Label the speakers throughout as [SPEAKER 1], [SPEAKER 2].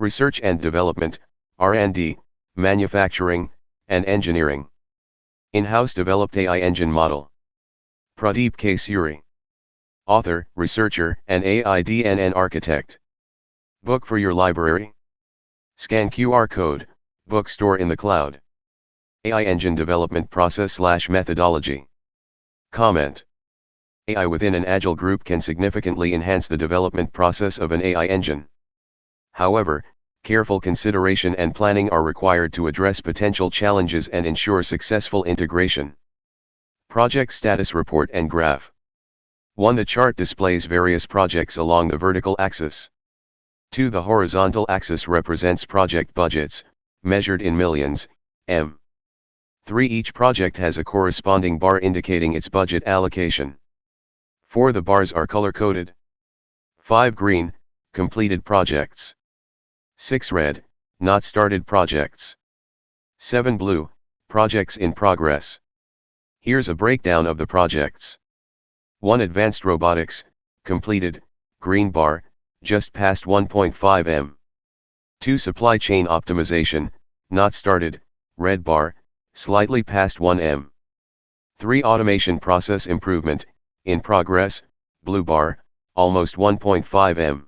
[SPEAKER 1] Research and Development, R&D, Manufacturing, and Engineering. In-house developed AI engine model. Pradeep K. Suri. Author, researcher, and AI-DNN architect. Book for your library. Scan QR code, bookstore in the cloud. AI engine development process/methodology. Comment. AI within an agile group can significantly enhance the development process of an AI engine. However, careful consideration and planning are required to address potential challenges and ensure successful integration. Project status report and graph. 1. The chart displays various projects along the vertical axis. 2. The horizontal axis represents project budgets, measured in millions, M. 3. Each project has a corresponding bar indicating its budget allocation. 4. The bars are color-coded. 5. Green, completed projects. 6. Red, not started projects. 7. Blue, projects in progress. Here's a breakdown of the projects. 1. Advanced Robotics, completed, green bar, just past 1.5 M. 2. Supply Chain Optimization, not started, red bar, slightly past 1 M. 3. Automation Process Improvement, in progress, blue bar, almost 1.5 M.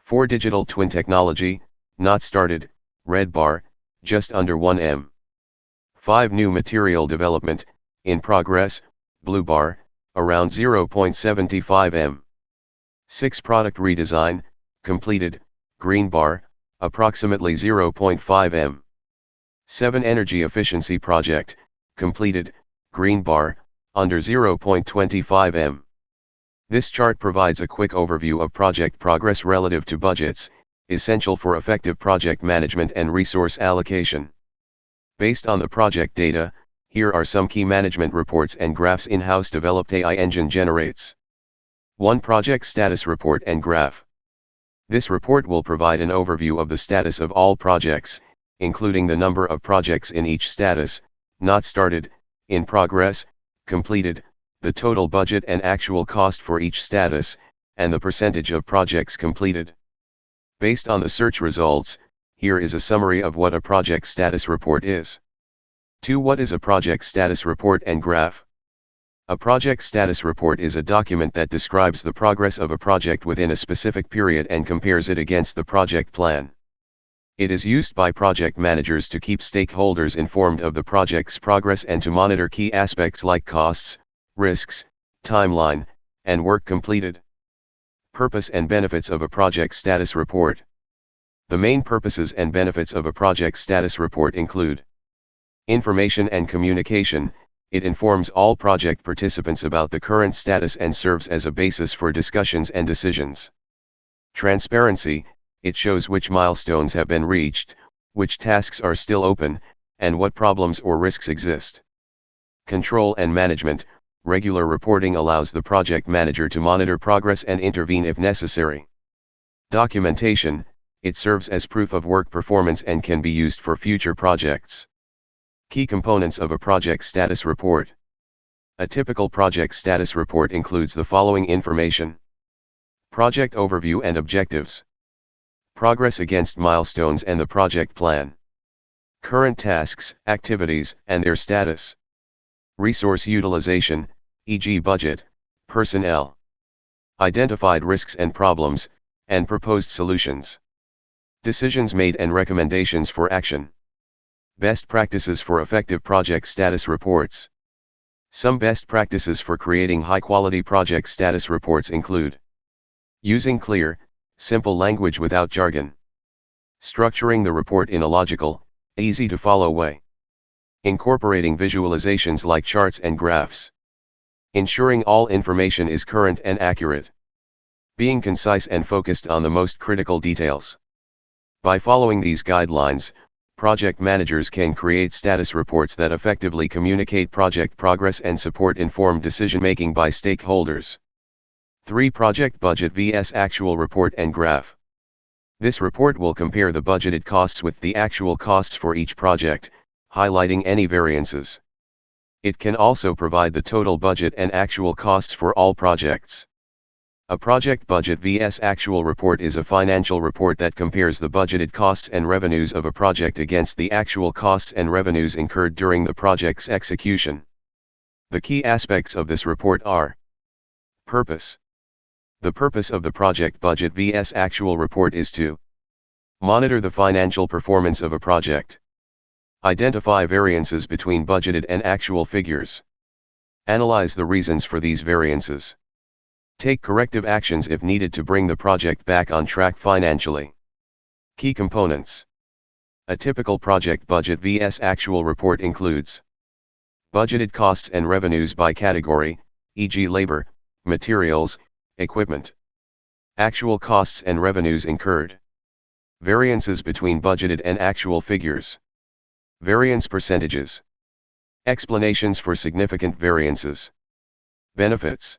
[SPEAKER 1] 4. Digital Twin Technology, not started, red bar, just under 1 M. 5. New Material Development, in progress, blue bar, around 0.75 M. 6. Product Redesign, completed, green bar, approximately 0.5 M. 7. Energy Efficiency Project, completed, green bar, under 0.25 M. This chart provides a quick overview of project progress relative to budgets, essential for effective project management and resource allocation. Based on the project data, here are some key management reports and graphs in-house developed AI engine generates. 1. Project Status Report and Graph. This report will provide an overview of the status of all projects, including the number of projects in each status, not started, in progress, completed, the total budget and actual cost for each status, and the percentage of projects completed. Based on the search results, here is a summary of what a project status report is. 2. What is a project status report and graph? A project status report is a document that describes the progress of a project within a specific period and compares it against the project plan. It is used by project managers to keep stakeholders informed of the project's progress and to monitor key aspects like costs, risks, timeline, and work completed. Purpose and benefits of a project status report. The main purposes and benefits of a project status report include: information and communication. It informs all project participants about the current status and serves as a basis for discussions and decisions. Transparency. It shows which milestones have been reached, which tasks are still open, and what problems or risks exist. Control and management. Regular reporting allows the project manager to monitor progress and intervene if necessary. Documentation. It serves as proof of work performance and can be used for future projects. Key components of a project status report. A typical project status report includes the following information: project overview and objectives, progress against milestones and the project plan, current tasks, activities, and their status, resource utilization, e.g. budget, personnel, identified risks and problems, and proposed solutions, decisions made and recommendations for action. Best practices for effective project status reports. Some best practices for creating high-quality project status reports include: using clear, simple language without jargon, structuring the report in a logical, easy-to-follow way, incorporating visualizations like charts and graphs, ensuring all information is current and accurate, being concise and focused on the most critical details. By following these guidelines, project managers can create status reports that effectively communicate project progress and support informed decision-making by stakeholders. 3. Project Budget vs. Actual Report and Graph. This report will compare the budgeted costs with the actual costs for each project, highlighting any variances. It can also provide the total budget and actual costs for all projects. A project budget vs actual report is a financial report that compares the budgeted costs and revenues of a project against the actual costs and revenues incurred during the project's execution. The key aspects of this report are: purpose. The purpose of the project budget vs actual report is to monitor the financial performance of a project, identify variances between budgeted and actual figures, analyze the reasons for these variances, take corrective actions if needed to bring the project back on track financially. Key components. A typical project budget vs actual report includes budgeted costs and revenues by category, e.g. labor, materials, equipment. Actual costs and revenues incurred. Variances between budgeted and actual figures. Variance percentages. Explanations for significant variances. Benefits.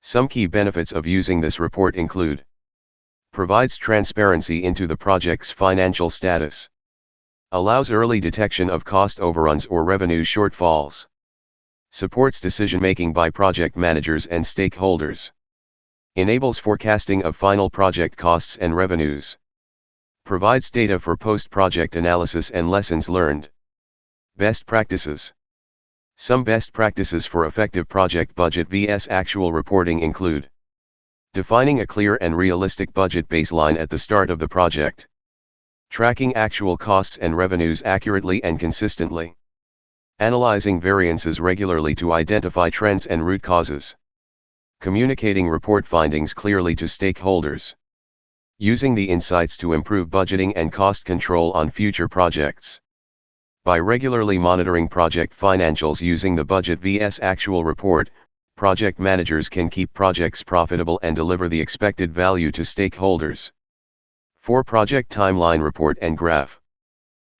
[SPEAKER 1] Some key benefits of using this report include: provides transparency into the project's financial status, allows early detection of cost overruns or revenue shortfalls, supports decision-making by project managers and stakeholders, enables forecasting of final project costs and revenues, provides data for post-project analysis and lessons learned. Best practices. Some best practices for effective project budget vs actual reporting include: defining a clear and realistic budget baseline at the start of the project, tracking actual costs and revenues accurately and consistently, analyzing variances regularly to identify trends and root causes, communicating report findings clearly to stakeholders, using the insights to improve budgeting and cost control on future projects. By regularly monitoring project financials using the budget vs actual report, project managers can keep projects profitable and deliver the expected value to stakeholders. 4. Project timeline report and graph.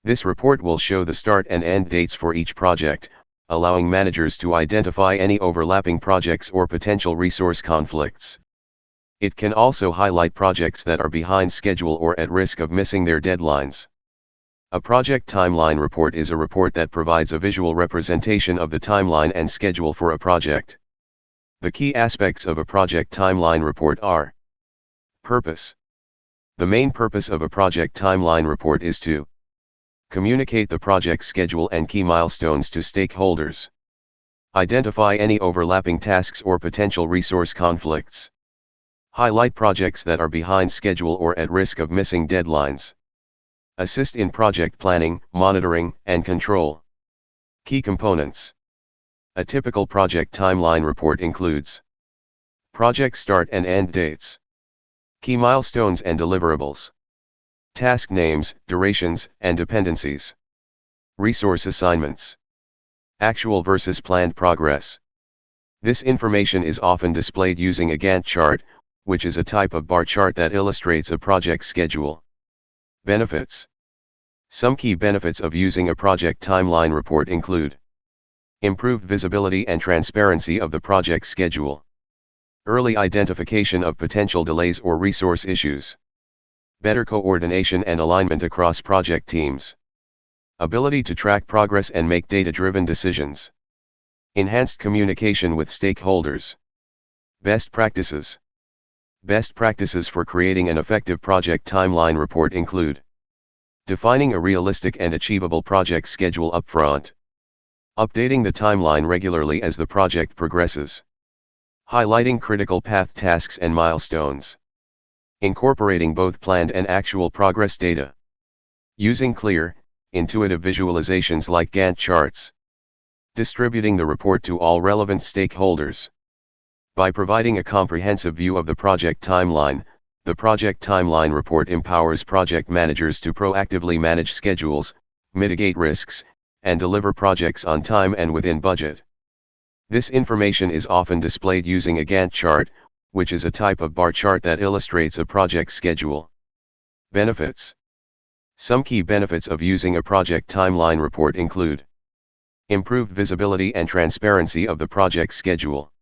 [SPEAKER 1] This report will show the start and end dates for each project, allowing managers to identify any overlapping projects or potential resource conflicts. It can also highlight projects that are behind schedule or at risk of missing their deadlines. A project timeline report is a report that provides a visual representation of the timeline and schedule for a project. The key aspects of a project timeline report are: purpose. The main purpose of a project timeline report is to communicate the project schedule and key milestones to stakeholders, identify any overlapping tasks or potential resource conflicts, highlight projects that are behind schedule or at risk of missing deadlines, assist in project planning, monitoring, and control. Key components. A typical project timeline report includes project start and end dates, key milestones and deliverables, task names, durations, and dependencies, resource assignments, actual versus planned progress. This information is often displayed using a Gantt chart, which is a type of bar chart that illustrates a project schedule. Benefits. Some key benefits of using a project timeline report include: improved visibility and transparency of the project schedule, early identification of potential delays or resource issues, better coordination and alignment across project teams, ability to track progress and make data-driven decisions, enhanced communication with stakeholders. Best practices. Best practices for creating an effective project timeline report include: defining a realistic and achievable project schedule upfront, updating the timeline regularly as the project progresses, highlighting critical path tasks and milestones, incorporating both planned and actual progress data, using clear, intuitive visualizations like Gantt charts, distributing the report to all relevant stakeholders. By providing a comprehensive view of the project timeline, the project timeline report empowers project managers to proactively manage schedules, mitigate risks, and deliver projects on time and within budget. This information is often displayed using a Gantt chart, which is a type of bar chart that illustrates a project schedule. Benefits. Some key benefits of using a project timeline report include: improved visibility and transparency of the project schedule,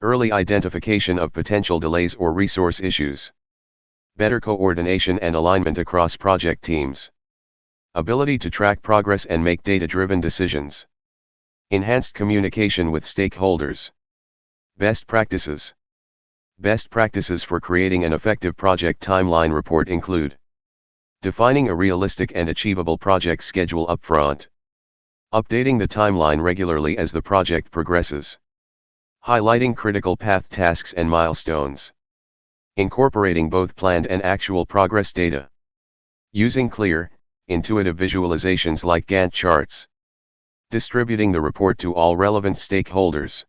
[SPEAKER 1] early identification of potential delays or resource issues, better coordination and alignment across project teams, ability to track progress and make data-driven decisions, enhanced communication with stakeholders. Best practices. Best practices for creating an effective project timeline report include defining a realistic and achievable project schedule upfront, updating the timeline regularly as the project progresses, highlighting critical path tasks and milestones, incorporating both planned and actual progress data, using clear, intuitive visualizations like Gantt charts, distributing the report to all relevant stakeholders.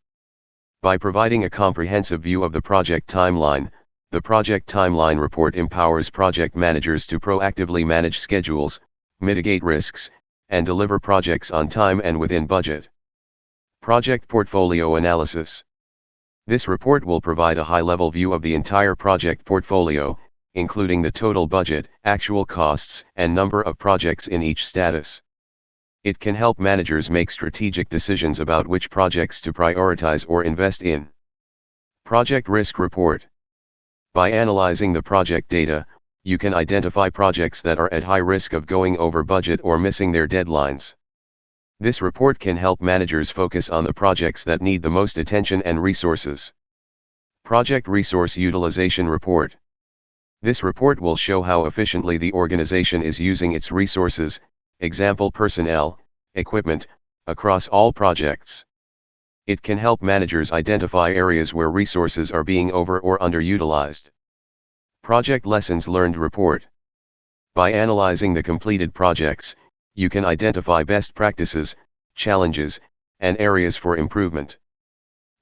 [SPEAKER 1] By providing a comprehensive view of the project timeline, the project timeline report empowers project managers to proactively manage schedules, mitigate risks, and deliver projects on time and within budget. Project portfolio analysis. This report will provide a high-level view of the entire project portfolio, including the total budget, actual costs, and number of projects in each status. It can help managers make strategic decisions about which projects to prioritize or invest in. Project risk report. By analyzing the project data, you can identify projects that are at high risk of going over budget or missing their deadlines. This report can help managers focus on the projects that need the most attention and resources. Project resource utilization report. This report will show how efficiently the organization is using its resources, example personnel, equipment, across all projects. It can help managers identify areas where resources are being over or underutilized. Project lessons learned report. By analyzing the completed projects, you can identify best practices, challenges, and areas for improvement.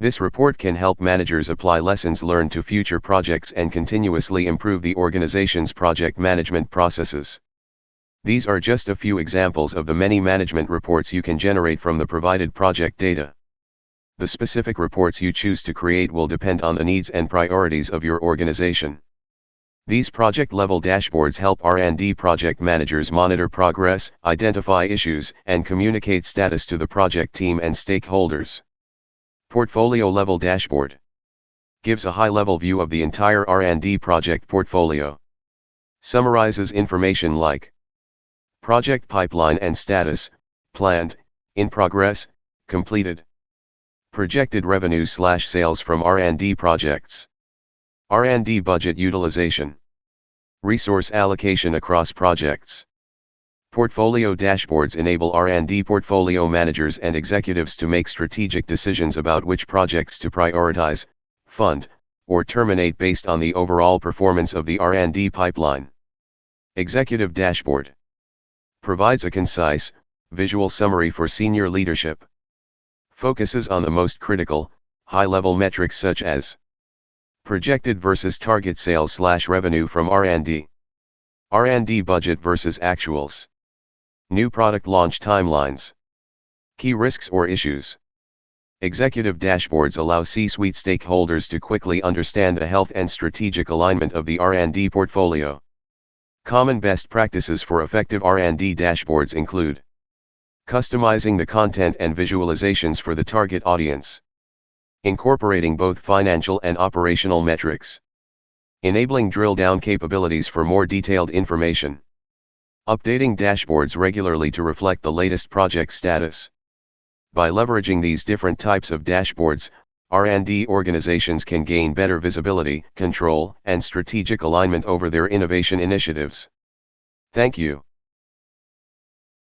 [SPEAKER 1] This report can help managers apply lessons learned to future projects and continuously improve the organization's project management processes. These are just a few examples of the many management reports you can generate from the provided project data. The specific reports you choose to create will depend on the needs and priorities of your organization. These project-level dashboards help R&D project managers monitor progress, identify issues, and communicate status to the project team and stakeholders. Portfolio-level dashboard gives a high-level view of the entire R&D project portfolio. Summarizes information like project pipeline and status, planned, in progress, completed. Projected revenue/sales from R&D projects. R&D budget utilization. Resource allocation across projects. Portfolio dashboards enable R&D portfolio managers and executives to make strategic decisions about which projects to prioritize, fund, or terminate based on the overall performance of the R&D pipeline. Executive dashboard provides a concise, visual summary for senior leadership. Focuses on the most critical, high-level metrics such as projected versus target sales/revenue from R&D, R&D budget versus actuals, new product launch timelines, key risks or issues. Executive dashboards allow C-suite stakeholders to quickly understand the health and strategic alignment of the R&D portfolio. Common best practices for effective R&D dashboards include customizing the content and visualizations for the target audience, incorporating both financial and operational metrics, enabling drill-down capabilities for more detailed information, updating dashboards regularly to reflect the latest project status. By leveraging these different types of dashboards, R&D organizations can gain better visibility, control, and strategic alignment over their innovation initiatives. Thank you.